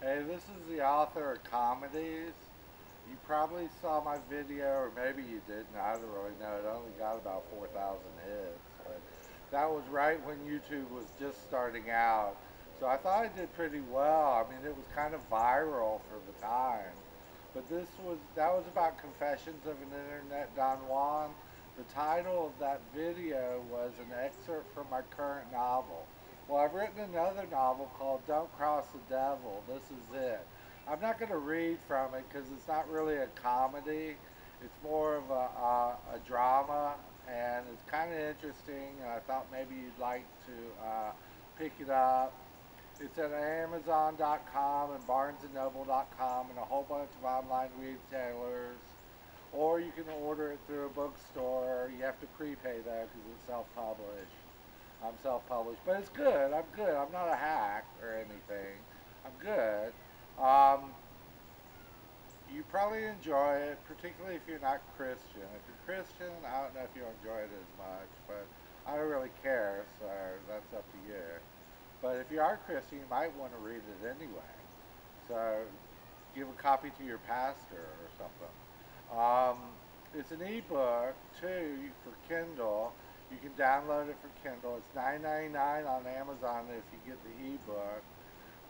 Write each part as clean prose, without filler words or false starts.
Hey, this is the author of comedies. You probably saw my video, or maybe you didn't. I don't really know. It only got about 4,000 hits, but that was right when YouTube was just starting out. So I thought I did pretty well. I mean, it was kind of viral for the time. But that was about Confessions of an Internet Don Juan. The title of that video was an excerpt from my current novel. Well, I've written another novel called Don't Cross the Devil. This is it. I'm not going to read from it because it's not really a comedy. It's more of a drama, and it's kind of interesting. And I thought maybe you'd like to pick it up. It's at Amazon.com and BarnesandNoble.com and a whole bunch of online retailers. Or you can order it through a bookstore. You have to prepay though because it's self-published. I'm self-published, but it's good. I'm good. I'm not a hack or anything. I'm good. Um, you probably enjoy it, particularly if you're not Christian. If you're Christian, I don't know if you'll enjoy it as much, but I don't really care, so that's up to you. But if you are Christian, you might want to read it anyway. So give a copy to your pastor or something. It's an ebook too for Kindle. You can download it for Kindle. It's $9.99 on Amazon if you get the ebook,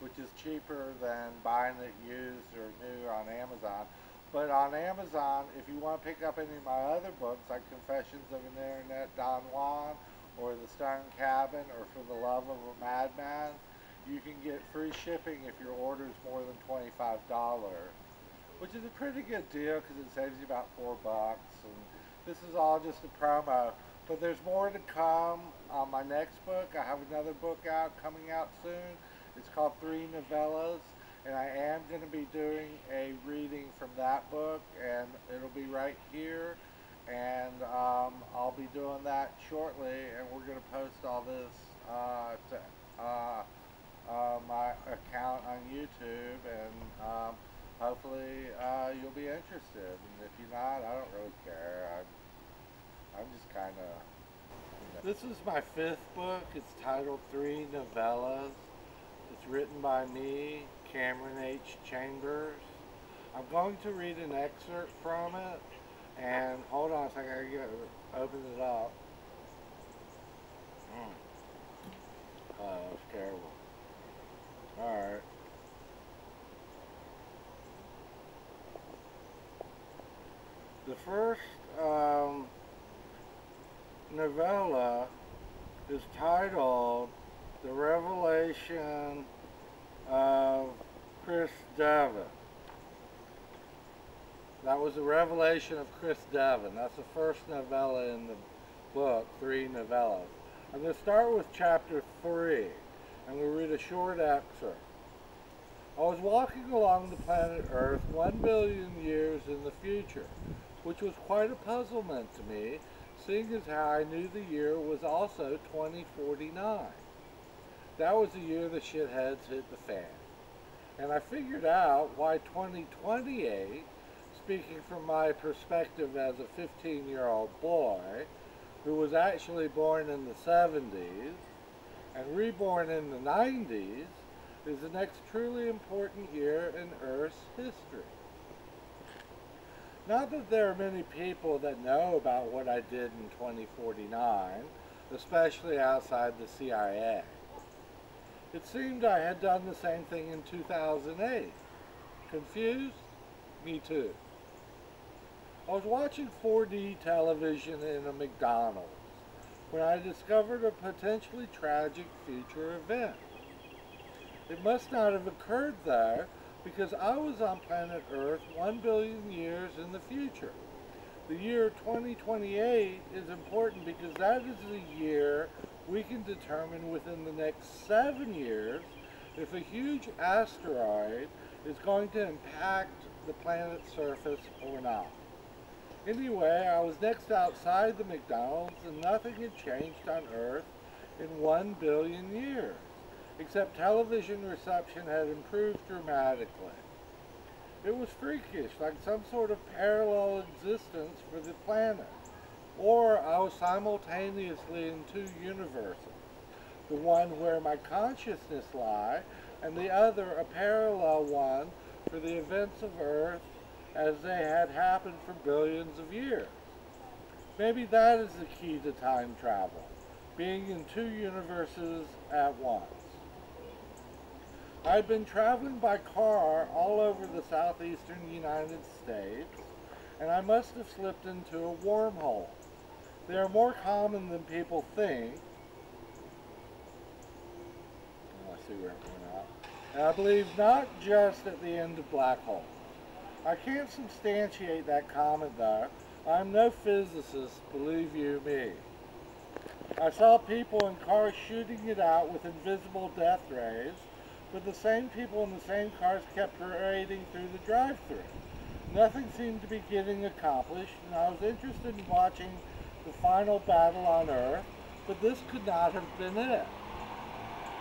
which is cheaper than buying it used or new on Amazon. But on Amazon, if you want to pick up any of my other books, like Confessions of an Internet Don Juan, or The Stone Cabin, or For the Love of a Madman, you can get free shipping if your order is more than $25, which is a pretty good deal because it saves you about $4. And this is all just a promo. But there's more to come on my next book. I have another book coming out soon. It's called Three Novellas, and I am going to be doing a reading from that book, and it'll be right here. And I'll be doing that shortly, and we're going to post all this to my account on YouTube, and hopefully you'll be interested. And if you're not, I don't really care. I'm just kind of. This is my fifth book. It's titled Three Novellas. It's written by me, Cameron H. Chambers. I'm going to read an excerpt from it. And hold on a second, I gotta open it up. Oh, that was terrible. Alright. The first novella is titled The Revelation of Chris Devon. That was the revelation of Chris Devon. That's the first novella in the book, Three Novellas. I'm going to start with chapter 3, and we'll read a short excerpt. I was walking along the planet Earth 1 billion years in the future, which was quite a puzzlement to me, seeing as how I knew the year was also 2049. That was the year the shitheads hit the fan. And I figured out why 2028, speaking from my perspective as a 15-year-old boy who was actually born in the 70s and reborn in the 90s, is the next truly important year in Earth's history. Not that there are many people that know about what I did in 2049, especially outside the CIA. It seemed I had done the same thing in 2008. Confused? Me too. I was watching 4D television in a McDonald's when I discovered a potentially tragic future event. It must not have occurred there because I was on planet Earth 1 billion years in the future. The year 2028 is important because that is the year we can determine within the next 7 years if a huge asteroid is going to impact the planet's surface or not. Anyway, I was next outside the McDonald's and nothing had changed on Earth in 1 billion years, except television reception had improved dramatically. It was freakish, like some sort of parallel existence for the planet. Or I was simultaneously in two universes. The one where my consciousness lies and the other a parallel one for the events of Earth as they had happened for billions of years. Maybe that is the key to time travel, being in two universes at once. I've been traveling by car all over the southeastern United States, and I must have slipped into a wormhole. They are more common than people think. Oh, I see where it went out. And I believe not just at the end of black holes. I can't substantiate that comment though. I'm no physicist, believe you me. I saw people in cars shooting it out with invisible death rays, but the same people in the same cars kept parading through the drive-thru. Nothing seemed to be getting accomplished, and I was interested in watching the final battle on Earth, but this could not have been it.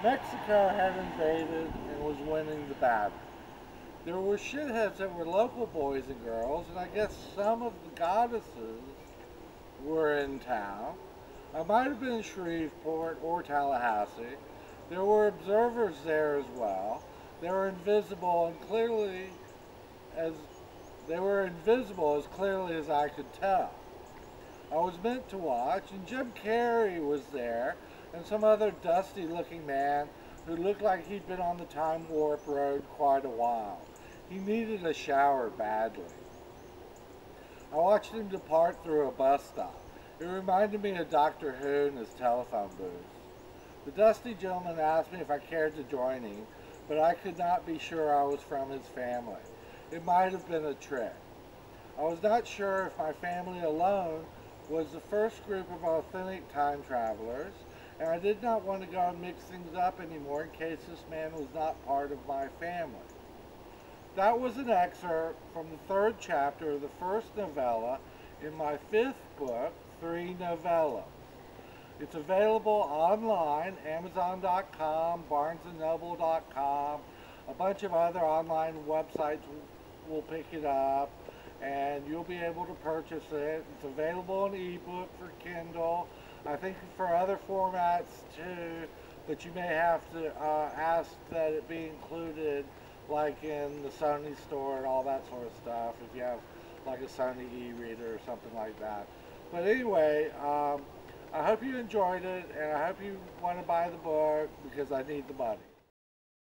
Mexico had invaded and was winning the battle. There were shitheads that were local boys and girls, and I guess some of the goddesses were in town. I might have been in Shreveport or Tallahassee. There were observers there as well. They were invisible as clearly as I could tell. I was meant to watch, and Jim Carrey was there, and some other dusty-looking man who looked like he'd been on the Time Warp Road quite a while. He needed a shower badly. I watched him depart through a bus stop. It reminded me of Doctor Who and his telephone booth. The dusty gentleman asked me if I cared to join him, but I could not be sure I was from his family. It might have been a trick. I was not sure if my family alone was the first group of authentic time travelers, and I did not want to go and mix things up anymore in case this man was not part of my family. That was an excerpt from the 3rd chapter of the first novella in my 5th book, 3 Novellas. It's available online, Amazon.com, BarnesandNoble.com, a bunch of other online websites will pick it up, and you'll be able to purchase it. It's available in ebook for Kindle. I think for other formats too, but you may have to ask that it be included like in the Sony store and all that sort of stuff if you have like a Sony e-reader or something like that. But anyway, I hope you enjoyed it, and I hope you want to buy the book because I need the money.